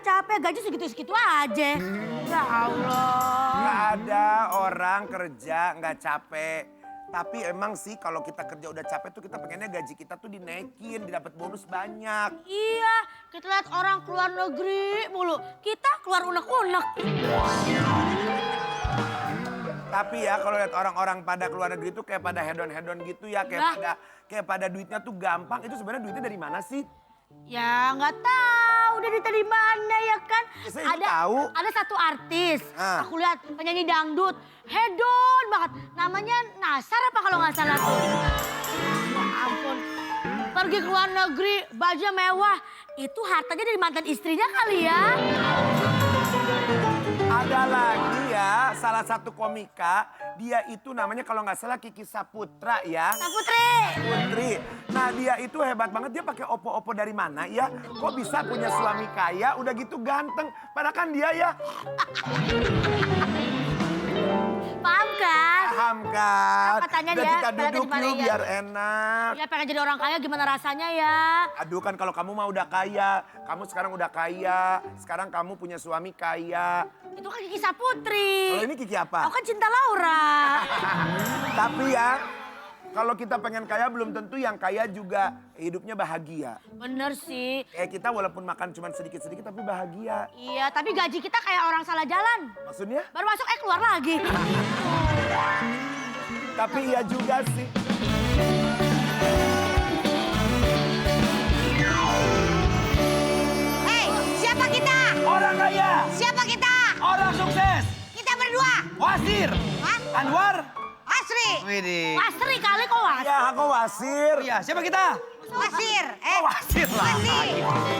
capek, gaji segitu-segitu aja. Ya Allah. Nggak ada orang kerja nggak capek. Tapi emang sih kalau kita kerja udah capek tuh kita pengennya gaji kita tuh dinaikin, didapat bonus banyak. Iya, kita lihat orang keluar negeri mulu. Kita keluar unek-unek. Tapi ya kalau lihat orang-orang pada keluar negeri tuh kayak pada hedon-hedon gitu ya, kayak pada duitnya tuh gampang. Itu sebenarnya duitnya dari mana sih? Ya nggak tahu udah dari mana ya kan. Saya tahu. Ada satu artis, Ah. aku lihat penyanyi dangdut, hedon banget. Namanya Nasar apa kalau nggak salah tuh. Ya ampun, pergi ke luar negeri, baju mewah. Itu hartanya dari mantan istrinya kali ya. Ada lagi ya, salah satu komika, dia itu namanya kalau nggak salah Kiki Saputra ya. Saputri. Putri. Nah dia itu hebat banget, dia pakai opo-opo dari mana ya? Kok bisa punya suami kaya, udah gitu ganteng. Padahal kan dia ya, Paham kan? paham kan? Katanya Udah dia kita pengen duduk jadi yuk Maria. biar enak. Ya pengen jadi orang kaya gimana rasanya ya? Aduh kan kalau kamu mah udah kaya, kamu sekarang udah kaya, sekarang kamu punya suami kaya. Itu kan Kiki Saputri. Kalau ini Kiki apa? Aku kan Cinta Laura. Tapi ya, kalau kita pengen kaya belum tentu yang kaya juga hidupnya bahagia. Bener sih. Kayak kita walaupun makan cuma sedikit-sedikit tapi bahagia. Iya, tapi gaji kita kayak orang salah jalan. Maksudnya? Baru masuk keluar lagi. Tapi iya juga sih. Hei, siapa kita? Orang kaya, Siapa kita? orang sukses, Kita berdua. wasir, Hah? Anwar. Asri. Widih. Wasri kali kok was. Ya aku wasir. Oh iya, siapa kita? Wasir. Wasir lah. Wasri.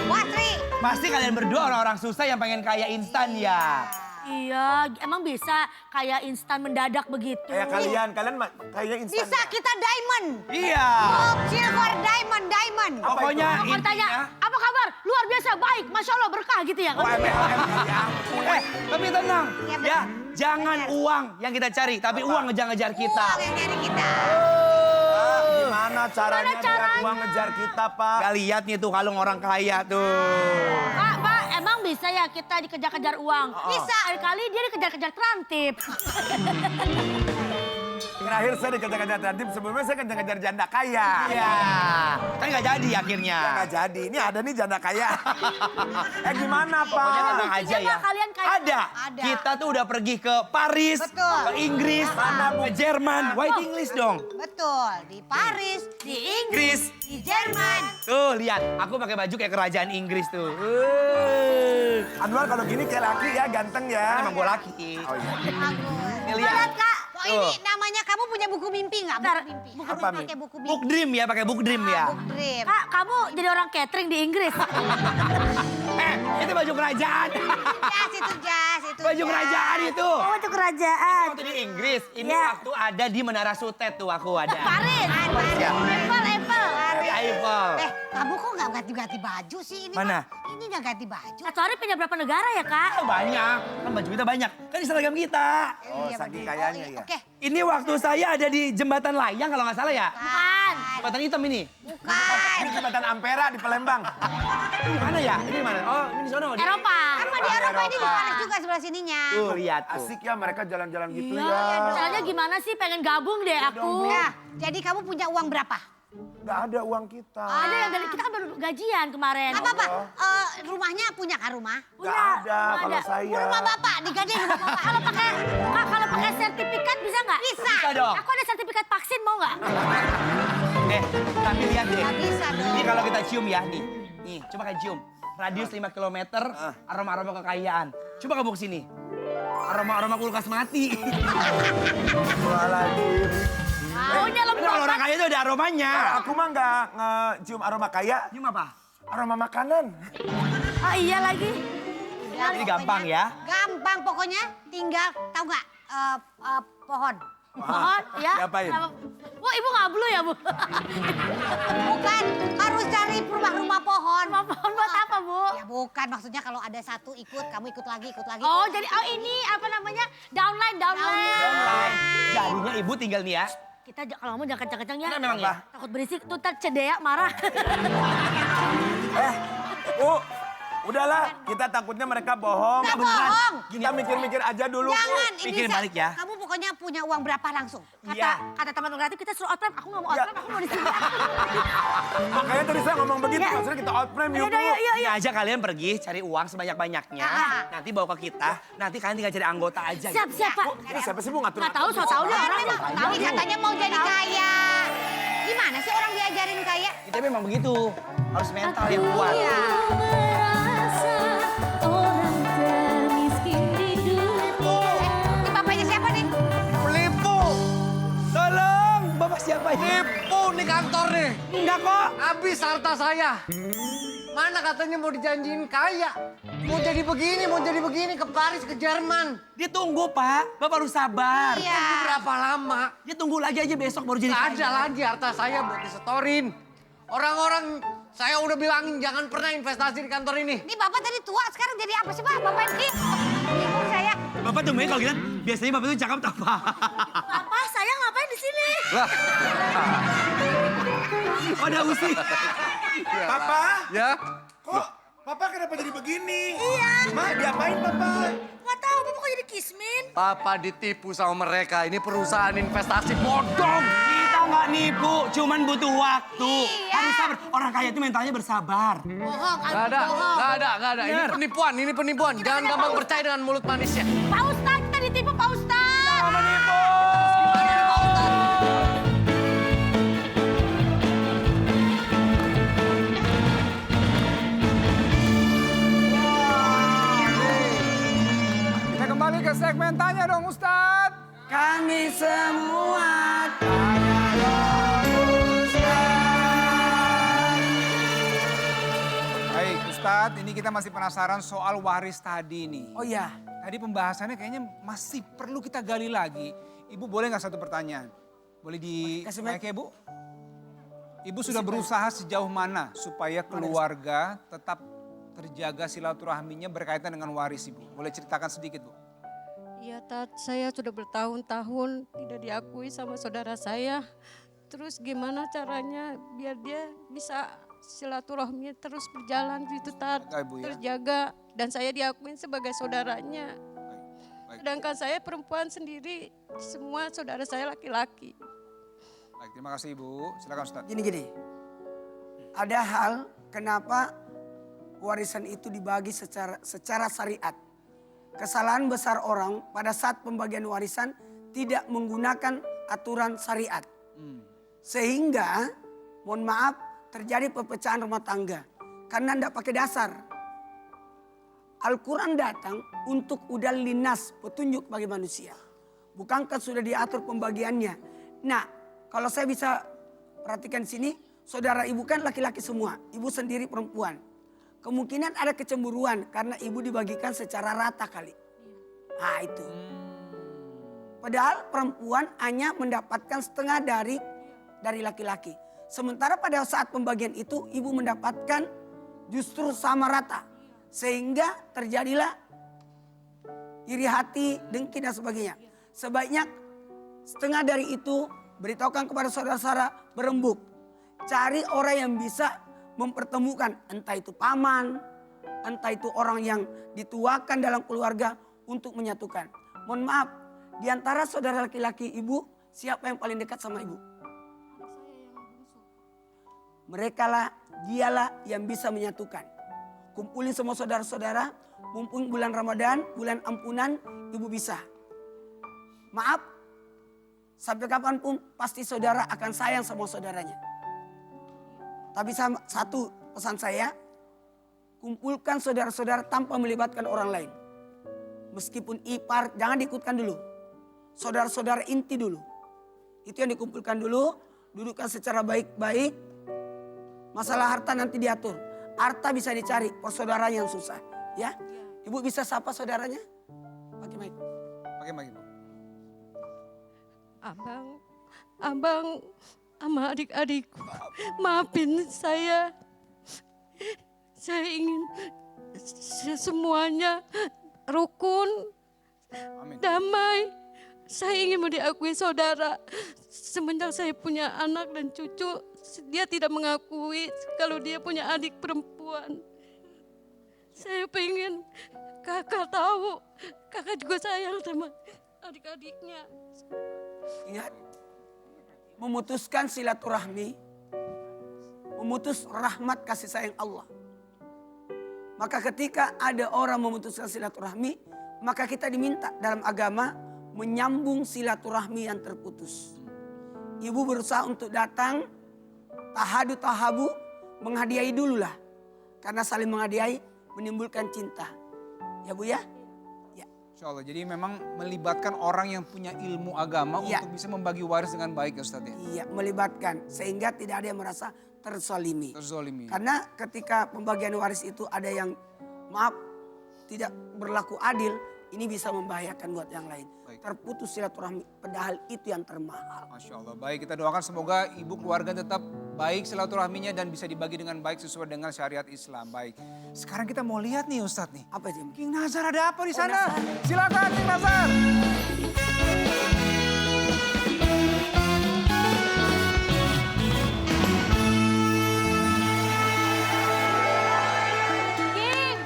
Wasri. Pasti kalian berdua orang-orang susah yang pengen kaya instan ya. Iya, emang bisa kayak instan mendadak begitu. Kayak kalian kayaknya instan. Bisa kita diamond. Iya. Oh, silver diamond. Apa Pokoknya Aku tanya, intinya. apa kabar? Luar biasa, baik, Masya Allah, berkah gitu ya. Oh, MLM ya. Tapi tenang. Iya, benar. Ya, jangan uang yang kita cari, tapi uang ngejar-ngejar kita. Uang yang dari kita. Pak, gimana caranya biar caranya? uang ngejar kita, Pak? Gak lihat nih tuh kalung orang kaya tuh. Pak, emang bisa ya kita dikejar-kejar uang? Bisa. Kali dia dikejar-kejar trantip. Terakhir saya dikejar-kejar Trantip, sebelumnya saya kejar-kejar janda kaya. Iya. Kan gak jadi akhirnya. Ya nggak jadi, ini ada nih janda kaya. Gimana, Pokoknya Pak? tenang aja Buktinya, ya. Pak, kalian kaya. Ada. Ada. Kita tuh udah pergi ke Paris, Betul. ke Inggris, ke Jerman. White English dong. Betul. Di Paris. Di Inggris. Inggris. Di Jerman. Tuh lihat, aku pakai baju kayak kerajaan Inggris tuh. Anwar kalau gini kayak laki ya, ganteng ya. Emang gue laki. Oh iya. Bagus. Nih lihat. Kak. Oh, ini namanya kamu punya buku mimpi nggak? Bentar, Buku mimpi. buku Harus mimpi. pakai buku mimpi. Book dream ya, pakai book dream ya. Book dream. Kak, kamu jadi orang catering di Inggris. Itu baju kerajaan. Jas itu jas. Itu Baju jas. kerajaan itu. Oh, itu kerajaan. Waktu di Inggris, ini Iya. waktu ada di Menara Sutet tuh aku ada. Paris. Ya. Eiffel. Eiffel. Kamu kok nggak ganti-ganti baju sih ini? Mana? Mah? Ini nggak ganti baju. Satu hari punya berapa negara ya, Kak? Banyak, kan baju kita banyak. Kan seragam kita. Oh, Iya, saking bener. kayanya iya. ya. Oke, Ini waktu saya ada di jembatan layang kalau nggak salah ya. Bukan. Jembatan hitam ini. bukan. Ini jembatan Ampera di Palembang. Ini mana ya? Ini mana? Oh, ini di sono. Eropa. Sama di Eropa ini di Eropa. Paris juga sebelah sininya. Tuh, lihat tuh. Asik ya mereka jalan-jalan gitu Iya, ya. caranya gimana sih? Pengen gabung deh aku. Nah, jadi kamu punya uang berapa? Nggak ada uang kita. Ada yang dari kita kan baru gajian kemarin. Apa-apa? Rumahnya punya kan rumah? Nggak ada kalau saya. Rumah bapak, digadein rumah bapak. Kalau pakai Kak, kalau pakai sertifikat bisa nggak? Bisa. Bisa dong. Aku ada sertifikat vaksin mau nggak? Tapi lihat deh. Nggak bisa dong. Ini kalau kita cium ya, nih. Nih, coba kayak cium. Radius 5 km, aroma-aroma kekayaan. Coba kamu kesini. Aroma-aroma kulkas mati. Waladin. Baunya Kalau lembab. orang kaya itu ada aromanya. Aku mah nggak ngecium aroma kaya, Cium apa? aroma makanan. Ah iya lagi. Ini gampang ya. Gampang pokoknya tinggal tahu nggak pohon. Pohon ya. Diapain? Oh ibu ngablu ya bu? Bukan harus cari rumah-rumah pohon. Rumah pohon buat apa bu? Ya bukan maksudnya kalau ada satu ikut kamu ikut lagi ikut lagi. Oh jadi ini apa namanya downline. Jadinya ibu tinggal nih ya. Kita kalau ngomong jangan kencang-kencang ya. Karena memang ya. Takut berisik tuh ntar Cedea marah. Udahlah, kita takutnya mereka bohong. Nggak bohong. Kita mikir-mikir aja dulu. Jangan, Pikirin Iblisa. balik ya. Kamu pokoknya punya uang berapa langsung? Kata teman kreatif kita suruh out frame. Aku nggak mau out Ya. frame, aku mau di sini. Makanya tadi saya ngomong begitu, Ya. maksudnya kita out frame yuk. Yaudah, yuk, yuk. Ini aja kalian pergi cari uang sebanyak-banyaknya. Nanti bawa ke kita. Nanti kalian tinggal cari anggota aja. Siap, siap, Pak. Ini siapa sih Bu ngatur? Nggak tahu, so tau dia orang. Tahu katanya mau jadi kaya. Gimana sih orang diajarin kaya? Kita memang begitu. Harus mental yang kuat. Iya. Merasa orang termiskin di dunia. Ini bapaknya siapa nih? Penipu, Tolong, Bapak siapa ini? nipu nih kantor nih. Enggak kok. Habis harta saya. Mana katanya mau dijanjiin kaya. Mau jadi begini ke Paris, ke Jerman. Dia tunggu, Pak. Bapak harus sabar. Iya. Tunggu berapa lama? Dia tunggu lagi aja besok baru jadi Gak kaya. ada lagi harta saya buat disetorin. Orang-orang saya udah bilangin jangan pernah investasi di kantor ini. Ini bapak tadi tua, sekarang jadi apa sih pak? Bapak ini bingung saya. Bapak tungguin kalau gitu. Biasanya Bapak itu cakep tak apa. Papa, saya ngapain di sini? Oh, ada usi. Papa? Ya? Kok Papa kenapa jadi begini? Iya. Ma, diapain Papa? Nggak tahu, Papa kok jadi kismin? Papa ditipu sama mereka. Ini perusahaan investasi bodong. Kita nggak nipu, cuman butuh waktu. Iya. Harus sabar. Orang kaya itu mentalnya bersabar. Bohong, Gak ada, bohong. gak ada. Ini penipuan. Jangan gampang percaya dengan mulut manisnya. Pak Ustadz, kita ditipu Pak Ustadz. Menipu. Kita kembali ke segmen Tanya Dong Ustadz. Kami semua Baik Ustadz, ini kita masih penasaran soal waris tadi nih. Oh iya. Tadi pembahasannya kayaknya masih perlu kita gali lagi. Ibu boleh nggak satu pertanyaan? Boleh di Kasih mic. mic ya Bu? Ibu sudah berusaha sejauh mana supaya keluarga tetap terjaga silaturahminya berkaitan dengan waris Ibu? Boleh ceritakan sedikit Bu? Ya Tat, saya sudah bertahun-tahun tidak diakui sama saudara saya. Terus gimana caranya biar dia bisa silaturahmi terus berjalan gitu Tat. Baik, Bu, ya. Terjaga dan saya diakuin sebagai saudaranya. Baik. Sedangkan saya perempuan sendiri, semua saudara saya laki-laki. Baik, terima kasih Ibu. Silakan Ustadz. Gini, ada hal kenapa warisan itu dibagi secara syariat. Kesalahan besar orang pada saat pembagian warisan tidak menggunakan aturan syariat. Sehingga, mohon maaf, terjadi perpecahan rumah tangga. Karena tidak pakai dasar. Al-Quran datang untuk udal linas, petunjuk bagi manusia. Bukankah sudah diatur pembagiannya? Nah, kalau saya bisa perhatikan sini, saudara ibu kan laki-laki semua, ibu sendiri perempuan. Kemungkinan ada kecemburuan karena ibu dibagikan secara rata kali. Nah itu. Padahal perempuan hanya mendapatkan setengah dari laki-laki. Sementara pada saat pembagian itu ibu mendapatkan justru sama rata. Sehingga terjadilah iri hati, dengki dan sebagainya. Sebaiknya setengah dari itu beritahukan kepada saudara-saudara berembuk. Cari orang yang bisa mempertemukan, entah itu paman, entah itu orang yang dituakan dalam keluarga untuk menyatukan. Mohon maaf, di antara saudara laki-laki ibu, siapa yang paling dekat sama ibu? Merekalah, dialah yang bisa menyatukan. Kumpulin semua saudara-saudara, mumpung bulan Ramadan, bulan ampunan, ibu bisa. Maaf, sampai kapanpun pasti saudara akan sayang sama saudaranya. Tapi satu pesan saya, kumpulkan saudara-saudara tanpa melibatkan orang lain. Meskipun ipar, jangan diikutkan dulu. Saudara-saudara inti dulu. Itu yang dikumpulkan dulu, dudukkan secara baik-baik. Masalah harta nanti diatur. Harta bisa dicari, persaudaraan yang susah. Ya, ibu bisa sapa saudaranya? Pakai mic. Pakai mic Ibu. Abang sama adik-adikku, maafin saya. Saya ingin semuanya rukun, Amin. damai. Saya ingin mau diakui saudara. Semenjak saya punya anak dan cucu, dia tidak mengakui kalau dia punya adik perempuan. Saya pengen kakak tahu, kakak juga sayang sama adik-adiknya. Ingat, memutuskan silaturahmi, memutus rahmat kasih sayang Allah. Maka ketika ada orang memutuskan silaturahmi, maka kita diminta dalam agama menyambung silaturahmi yang terputus. Ibu berusaha untuk datang, tahabu, menghadiahi dululah. Karena saling menghadiahi menimbulkan cinta. Ya Bu ya? Ya. Insya Allah, jadi memang melibatkan orang yang punya ilmu agama Iya. untuk bisa membagi waris dengan baik ya Ustaz ya. Iya, melibatkan. Sehingga tidak ada yang merasa terzalimi. Terzolimi. Karena ketika pembagian waris itu ada yang maaf tidak berlaku adil, ini bisa membahayakan buat yang lain. Baik. Terputus silaturahmi, padahal itu yang termahal. Masya Allah. Baik, kita doakan semoga ibu keluarga tetap baik silaturahminya dan bisa dibagi dengan baik sesuai dengan syariat Islam. Baik. Sekarang kita mau lihat nih Ustadz nih. Apa itu? King Nazar ada apa di sana? Nazar. Silakan King Nazar. King,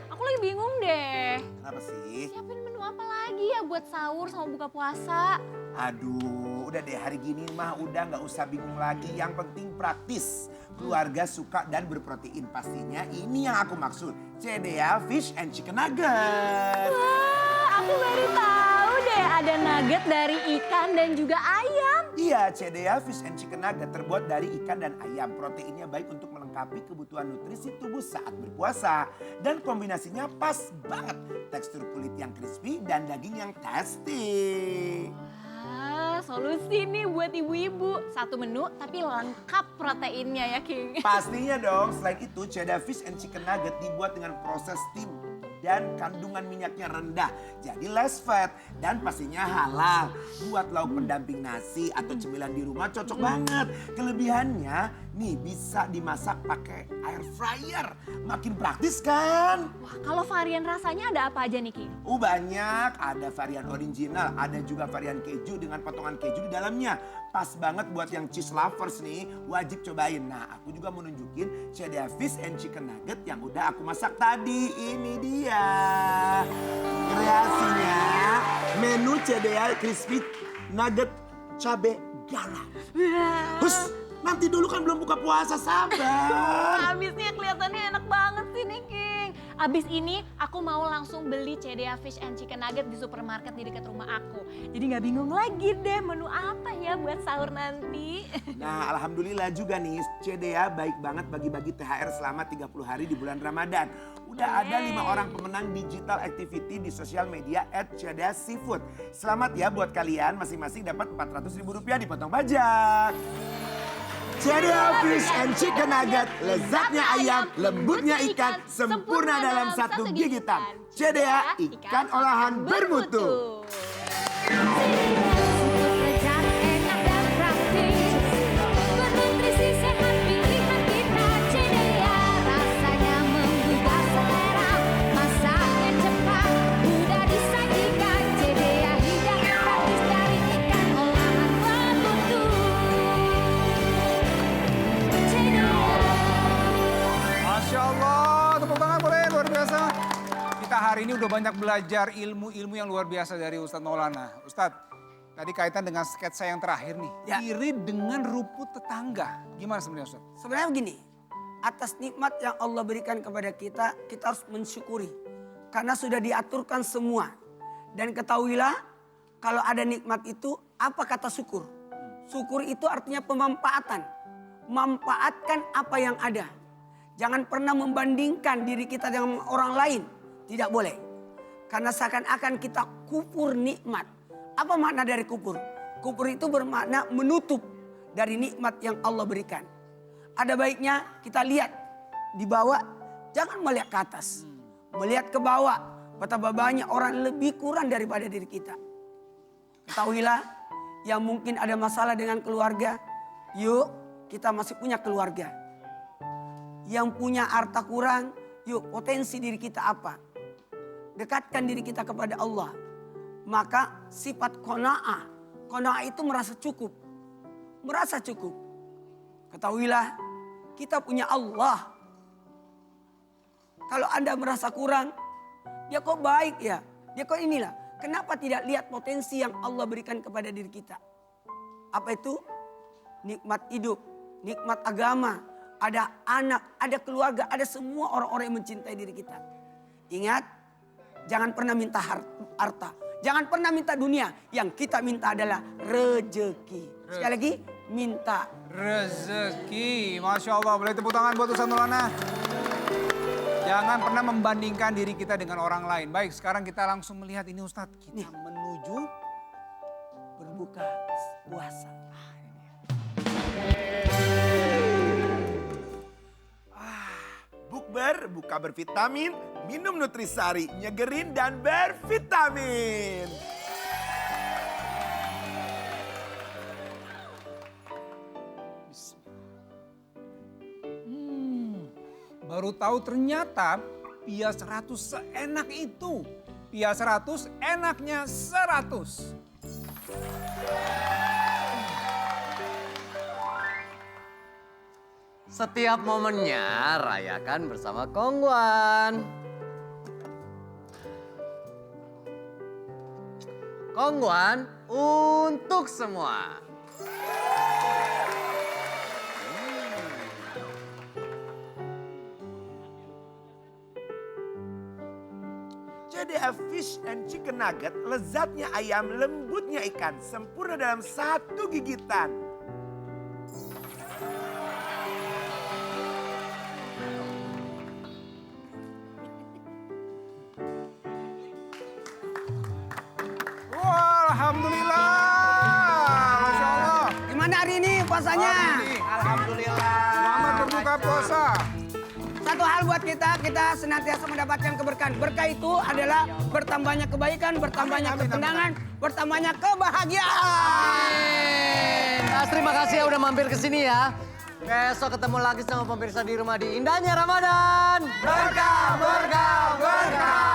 aku lagi bingung deh. Kenapa sih? Siapin menu apa lagi ya buat sahur sama buka puasa? Aduh, udah deh hari gini mah udah nggak usah bingung lagi. Yang penting praktis. Keluarga suka dan berprotein. Pastinya ini yang aku maksud. CDA Fish and Chicken Nugget. Wah, aku baru tahu deh ada nugget dari ikan dan juga ayam. Iya, CDA Fish and Chicken Nugget terbuat dari ikan dan ayam. Proteinnya baik untuk melengkapi kebutuhan nutrisi tubuh saat berpuasa. Dan kombinasinya pas banget. Tekstur kulit yang crispy dan daging yang tasty. Solusi nih buat ibu-ibu. Satu menu tapi lengkap proteinnya ya King. Pastinya dong, selain itu CDA Fish and Chicken Nugget dibuat dengan proses steam dan kandungan minyaknya rendah. Jadi less fat dan pastinya halal. Buat lauk pendamping nasi atau cemilan di rumah cocok banget. Kelebihannya nih bisa dimasak pakai air fryer. Makin praktis kan? Wah, kalau varian rasanya ada apa aja nih King? Banyak, ada varian original, ada juga varian keju dengan potongan keju di dalamnya. Pas banget buat yang cheese lovers nih, wajib cobain. Nah, aku juga mau nunjukin CDA Fish and Chicken Nugget yang udah aku masak tadi. Ini dia kreasinya, menu CDA Crispy Nugget Cabe Garam. Hus, nanti dulu kan belum buka puasa, sabar. Habisnya kelihatannya enak banget sih nih King. Abis ini aku mau langsung beli CDA Fish and Chicken Nugget di supermarket di dekat rumah aku. Jadi nggak bingung lagi deh menu apa ya buat sahur nanti. Nah, alhamdulillah juga nih, CDA baik banget bagi-bagi THR selama 30 hari di bulan Ramadan. Udah ada 5 orang pemenang digital activity di sosial media @CDA Seafood. Selamat ya buat kalian, masing-masing dapat Rp400.000 dipotong pajak. CDA Fish and Chicken Nugget, lezatnya ayam, lembutnya ikan, sempurna dalam satu gigitan. CDA, ikan olahan bermutu. Masya Allah, tepuk tangan boleh, luar biasa. Kita hari ini udah banyak belajar ilmu-ilmu yang luar biasa dari Ustadz Maulana. Ustadz, tadi kaitan dengan sketsa yang terakhir nih. Ya. Iri dengan rumput tetangga. Gimana sebenarnya Ustadz? Sebenarnya begini, atas nikmat yang Allah berikan kepada kita, kita harus mensyukuri. Karena sudah diaturkan semua. Dan ketahuilah, kalau ada nikmat itu, apa kata syukur? Syukur itu artinya pemanfaatan. Memanfaatkan apa yang ada. Jangan pernah membandingkan diri kita dengan orang lain. Tidak boleh. Karena seakan-akan kita kufur nikmat. Apa makna dari kufur? Kufur itu bermakna menutup dari nikmat yang Allah berikan. Ada baiknya kita lihat di bawah, jangan melihat ke atas. Melihat ke bawah, betapa banyak orang lebih kurang daripada diri kita. Ketahuilah, yang mungkin ada masalah dengan keluarga, yuk kita masih punya keluarga. Yang punya harta kurang, yuk potensi diri kita apa? Dekatkan diri kita kepada Allah. Maka sifat qanaah. Qanaah itu merasa cukup. Merasa cukup. Ketahuilah kita punya Allah. Kalau Anda merasa kurang, dia kok baik ya, dia kok inilah. Kenapa tidak lihat potensi yang Allah berikan kepada diri kita? Apa itu? Nikmat hidup, nikmat agama, ada anak, ada keluarga, ada semua orang-orang yang mencintai diri kita. Ingat, jangan pernah minta harta, jangan pernah minta dunia. Yang kita minta adalah rezeki. Sekali lagi, minta Rezeki, Masya Allah. Boleh tepuk tangan buat Ustaz Maulana. Jangan pernah membandingkan diri kita dengan orang lain. Baik, sekarang kita langsung melihat ini Ustadz. Kita menuju berbuka puasa. Bukber, buka bervitamin, minum Nutrisari, nyegerin dan bervitamin. Baru tahu ternyata Pia 100 seenak itu. Pia 100 enaknya 100. Setiap momennya rayakan bersama Kongguan. Kongguan untuk semua. CDA Fish and Chicken Nugget, lezatnya ayam, lembutnya ikan, sempurna dalam satu gigitan. Wah, Alhamdulillah. Masya Allah. Gimana hari ini puasanya? Alhamdulillah. Selamat berbuka puasa. Satu hal buat kita senantiasa mendapatkan keberkahan. Berkah itu adalah bertambahnya kebaikan, bertambahnya ketenangan, bertambahnya kebahagiaan. Mas, terima kasih ya udah mampir ke sini ya. Besok ketemu lagi sama pemirsa di rumah di indahnya Ramadan. Berkah, berkah, berkah.